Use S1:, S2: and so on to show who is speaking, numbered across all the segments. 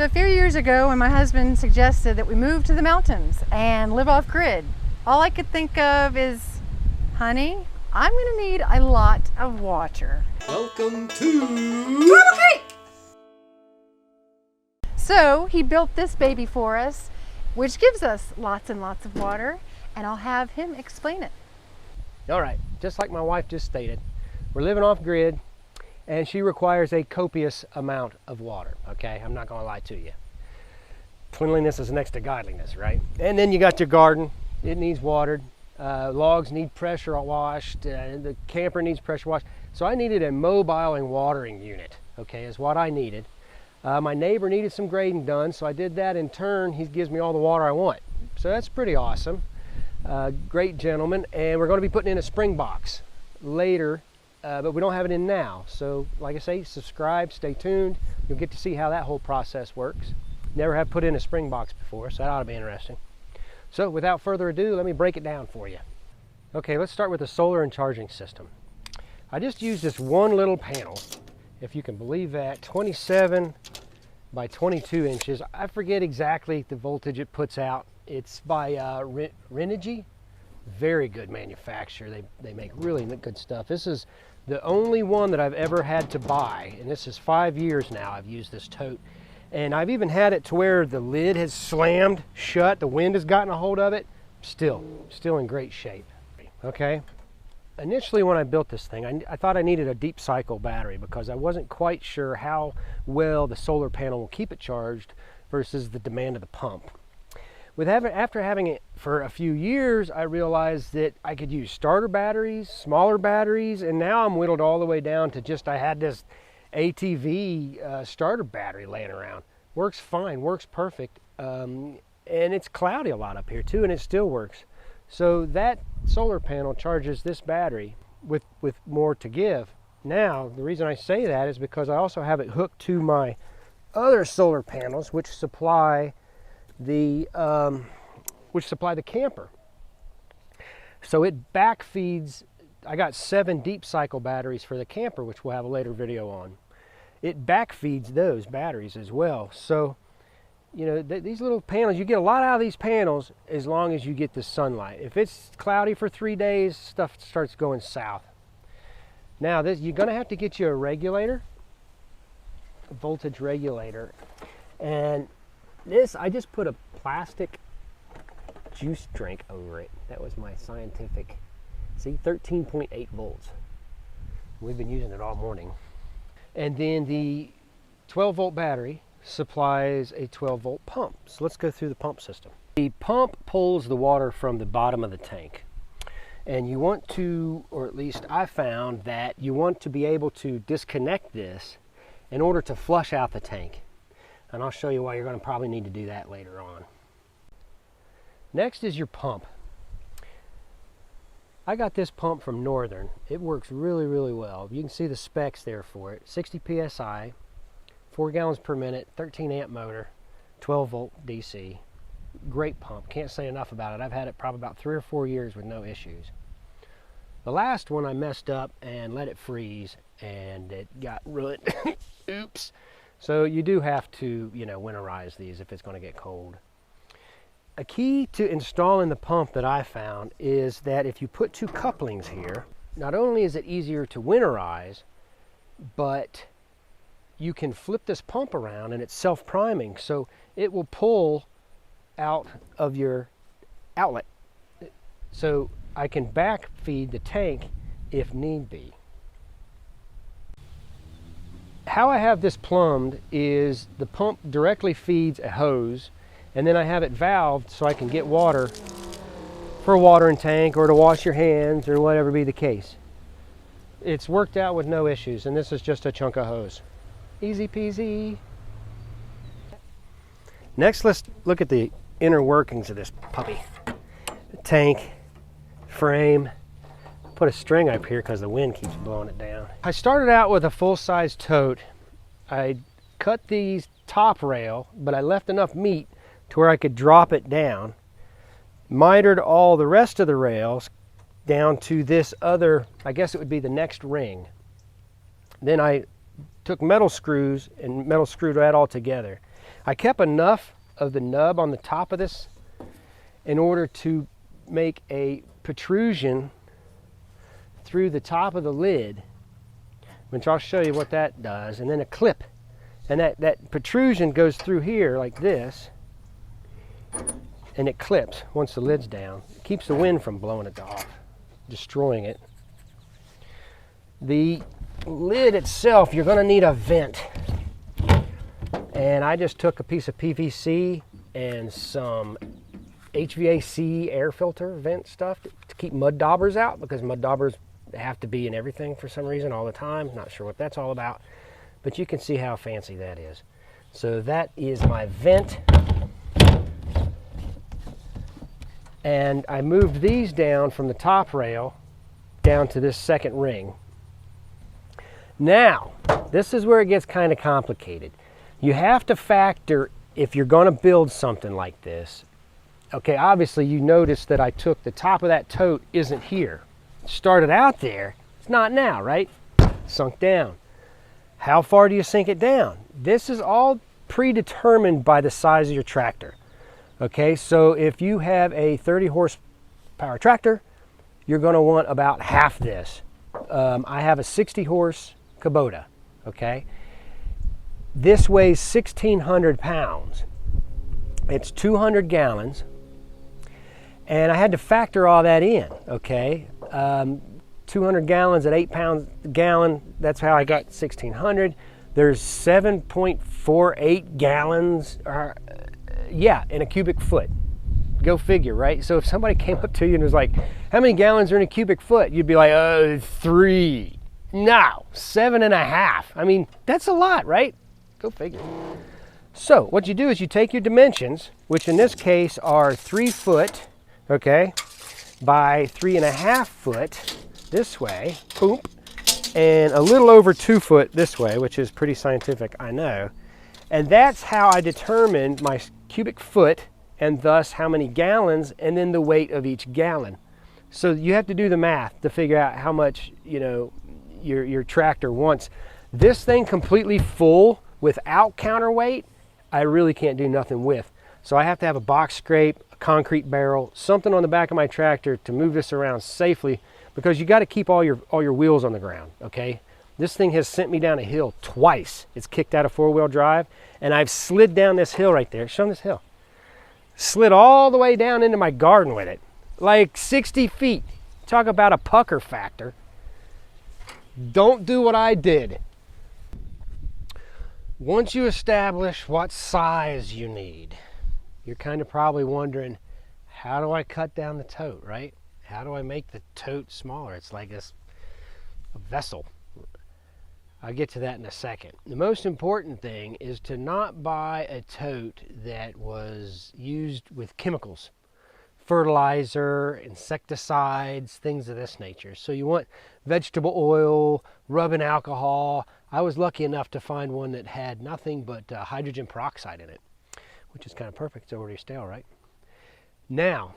S1: So a few years ago, when my husband suggested that we move to the mountains and live off grid, all I could think of is, honey, I'm gonna need a lot of water.
S2: Welcome to
S1: Creek! So he built this baby for us, which gives us lots and lots of water, and I'll have him explain it.
S2: All right, just like my wife just stated, we're living off grid and she requires a copious amount of water, okay? I'm not gonna lie to you. Cleanliness is next to godliness, right? And then you got your garden, it needs watered. Logs need pressure washed, the camper needs pressure washed. So I needed a mobile and watering unit, okay, is what I needed. My neighbor needed some grading done, so I did that. In turn, he gives me all the water I want. So that's pretty awesome. Great gentleman, and we're going to be putting in a spring box later, but we don't have it in now. So like I say, subscribe, stay tuned. You'll get to see how that whole process works. Never have put in a spring box before, so that ought to be interesting. So without further ado, let me break it down for you. Okay, let's start with the solar and charging system. I just used this one little panel, if you can believe that, 27 by 22 inches. I forget exactly the voltage it puts out. It's by Renogy, very good manufacturer. They make really good stuff. This is the only one that I've ever had to buy, and this is 5 years now I've used this tote. And I've even had it to where the lid has slammed shut, the wind has gotten a hold of it. Still in great shape, okay? Initially when I built this thing, I thought I needed a deep cycle battery because I wasn't quite sure how well the solar panel will keep it charged versus the demand of the pump. After having it for a few years, I realized that I could use starter batteries, smaller batteries, and now I'm whittled all the way down to just, I had this ATV starter battery laying around. Works fine, works perfect, and it's cloudy a lot up here too, and it still works. So that solar panel charges this battery with more to give. Now, the reason I say that is because I also have it hooked to my other solar panels, which supply the camper. So it back feeds. I got 7 deep cycle batteries for the camper, which we'll have a later video on. It back feeds those batteries as well. So, you know, these little panels, you get a lot out of these panels as long as you get the sunlight. If it's cloudy for 3 days, stuff starts going south. Now, you're going to have to get you a regulator, a voltage regulator. And this, I just put a plastic juice drink over it. That was my scientific, see, 13.8 volts. We've been using it all morning. And then the 12 volt battery supplies a 12 volt pump. So let's go through the pump system. The pump pulls the water from the bottom of the tank. And you want to, or at least I found that you want to be able to disconnect this in order to flush out the tank. And I'll show you why you're going to probably need to do that later on. Next is your pump. I got this pump from Northern. It works really, really well. You can see the specs there for it. 60 PSI, 4 gallons per minute, 13 amp motor, 12 volt DC. Great pump. Can't say enough about it. I've had it probably about 3 or 4 years with no issues. The last one I messed up and let it freeze and it got ruined. Oops. So you do have to, you know, winterize these if it's going to get cold. A key to installing the pump that I found is that if you put 2 couplings here, not only is it easier to winterize, but you can flip this pump around and it's self-priming, so it will pull out of your outlet. So I can back feed the tank if need be. How I have this plumbed is the pump directly feeds a hose, and then I have it valved so I can get water for a watering tank or to wash your hands or whatever be the case. It's worked out with no issues, and this is just a chunk of hose. Easy peasy. Next, let's look at the inner workings of this puppy. The tank, frame. Put a string up here because the wind keeps blowing it down. I started out with a full-size tote. I cut these top rail, but I left enough meat to where I could drop it down. Mitered all the rest of the rails down to this other, I guess it would be the next ring. Then I took metal screws and metal screwed that all together. I kept enough of the nub on the top of this in order to make a protrusion through the top of the lid, which I'll show you what that does, and then a clip. And that protrusion goes through here like this, and it clips once the lid's down. It keeps the wind from blowing it off, destroying it. The lid itself, you're going to need a vent. And I just took a piece of PVC and some HVAC air filter vent stuff to keep mud daubers out, because mud daubers have to be in everything for some reason all the time. Not sure what that's all about, but you can see how fancy that is. So that is my vent. And I moved these down from the top rail down to this second ring. Now, this is where it gets kind of complicated. You have to factor, if you're going to build something like this, okay, obviously you notice that I took the top of that tote isn't here. It started out there, it's not now, right? Sunk down. How far do you sink it down? This is all predetermined by the size of your tractor. Okay, so if you have a 30 horsepower tractor, you're going to want about half this. I have a 60 horse Kubota, okay? This weighs 1,600 pounds. It's 200 gallons. And I had to factor all that in, okay? 200 gallons at 8 pounds a gallon, that's how I got 1,600. There's 7.48 gallons, in a cubic foot. Go figure, right? So if somebody came up to you and was like, how many gallons are in a cubic foot? You'd be like, 3. No, 7.5. I mean, that's a lot, right? Go figure. So what you do is you take your dimensions, which in this case are 3 foot, okay, by 3.5 foot this way, boom, and a little over 2 foot this way, which is pretty scientific, I know. And that's how I determined my cubic foot, and thus how many gallons, and then the weight of each gallon. So you have to do the math to figure out how much, you know, your tractor wants. This thing completely full without counterweight, I really can't do nothing with. So I have to have a box scrape, a concrete barrel, something on the back of my tractor to move this around safely, because you got to keep all your wheels on the ground, okay? This thing has sent me down a hill twice. It's kicked out of 4-wheel drive, and I've slid down this hill right there. Show them this hill. Slid all the way down into my garden with it, like 60 feet. Talk about a pucker factor. Don't do what I did. Once you establish what size you need, you're kind of probably wondering, how do I cut down the tote, right? How do I make the tote smaller? It's like a vessel. I'll get to that in a second. The most important thing is to not buy a tote that was used with chemicals, fertilizer, insecticides, things of this nature. So you want vegetable oil, rubbing alcohol. I was lucky enough to find one that had nothing but hydrogen peroxide in it, which is kind of perfect. It's already stale, right? Now,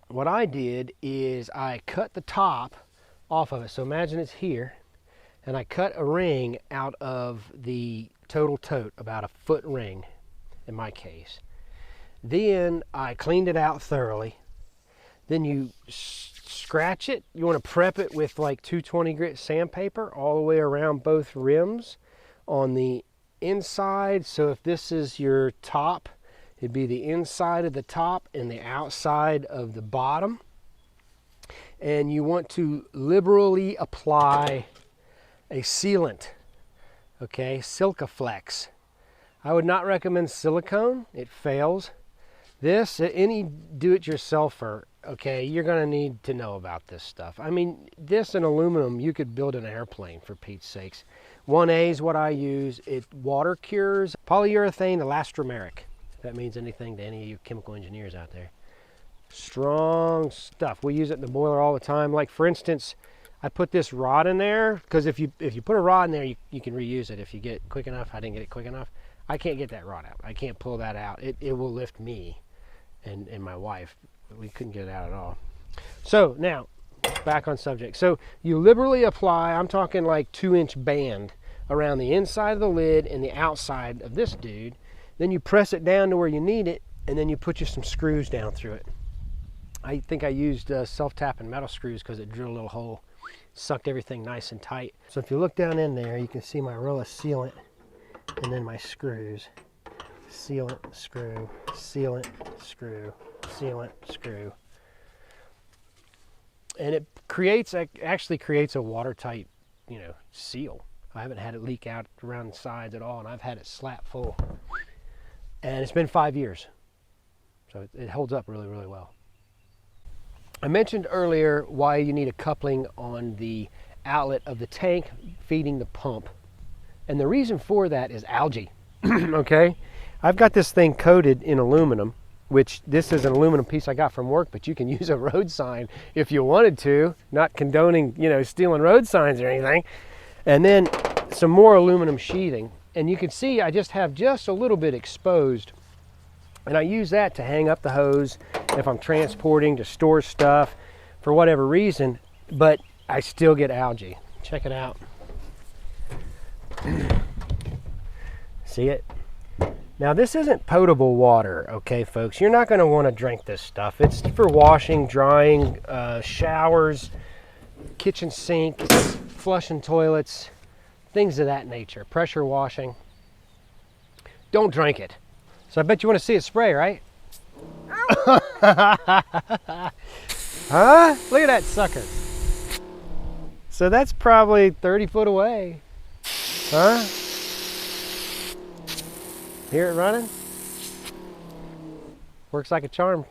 S2: what I did is I cut the top off of it. So imagine it's here, and I cut a ring out of the total tote, about a foot ring in my case. Then I cleaned it out thoroughly. Then you scratch it. You want to prep it with like 220 grit sandpaper all the way around both rims on the inside. So if this is your top, it'd be the inside of the top and the outside of the bottom. And you want to liberally apply a sealant, okay, Sikaflex. I would not recommend silicone, it fails. This, any do-it-yourselfer, okay, you're gonna need to know about this stuff. I mean, this and aluminum, you could build an airplane, for Pete's sakes. 1A is what I use. It water cures polyurethane elastomeric, if that means anything to any of you chemical engineers out there. Strong stuff. We use it in the boiler all the time. Like for instance, I put this rod in there because if you put a rod in there, you can reuse it if you get it quick enough. I didn't get it quick enough. I can't get that rod out. I can't pull that out. It will lift me and my wife. We couldn't get it out at all. So now, back on subject. So you liberally apply, I'm talking like 2-inch band around the inside of the lid and the outside of this dude. Then you press it down to where you need it, and then you put you some screws down through it. I think I used self-tapping metal screws because it drilled a little hole, sucked everything nice and tight. So if you look down in there, you can see my row of sealant and then my screws. Sealant, screw, sealant, screw, sealant, screw. And it actually creates a watertight, seal. I haven't had it leak out around the sides at all, and I've had it slap full. And it's been 5 years. So it holds up really, really well. I mentioned earlier why you need a coupling on the outlet of the tank feeding the pump. And the reason for that is algae, okay? I've got this thing coated in aluminum, which this is an aluminum piece I got from work, but you can use a road sign if you wanted to, not condoning, stealing road signs or anything. And then some more aluminum sheathing. And you can see I just have just a little bit exposed. And I use that to hang up the hose if I'm transporting, to store stuff for whatever reason, but I still get algae. Check it out. See it? Now this isn't potable water, okay folks? You're not gonna wanna drink this stuff. It's for washing, drying, showers, kitchen sinks, flushing toilets, things of that nature, pressure washing. Don't drink it. So I bet you wanna see it spray, right? Huh? Look at that sucker. So that's probably 30 foot away. Huh? Hear it running? Works like a charm.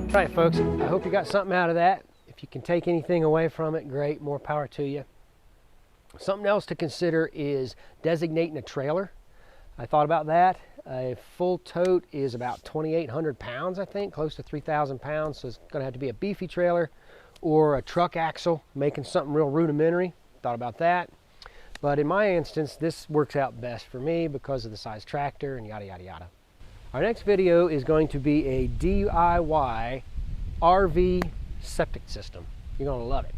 S2: All right, folks, I hope you got something out of that. If you can take anything away from it, great, more power to you. Something else to consider is designating a trailer. I thought about that. A full tote is about 2,800 pounds, I think, close to 3,000 pounds. So it's gonna have to be a beefy trailer or a truck axle, making something real rudimentary. Thought about that. But in my instance, this works out best for me because of the size tractor and yada, yada, yada. Our next video is going to be a DIY RV septic system. You're gonna love it.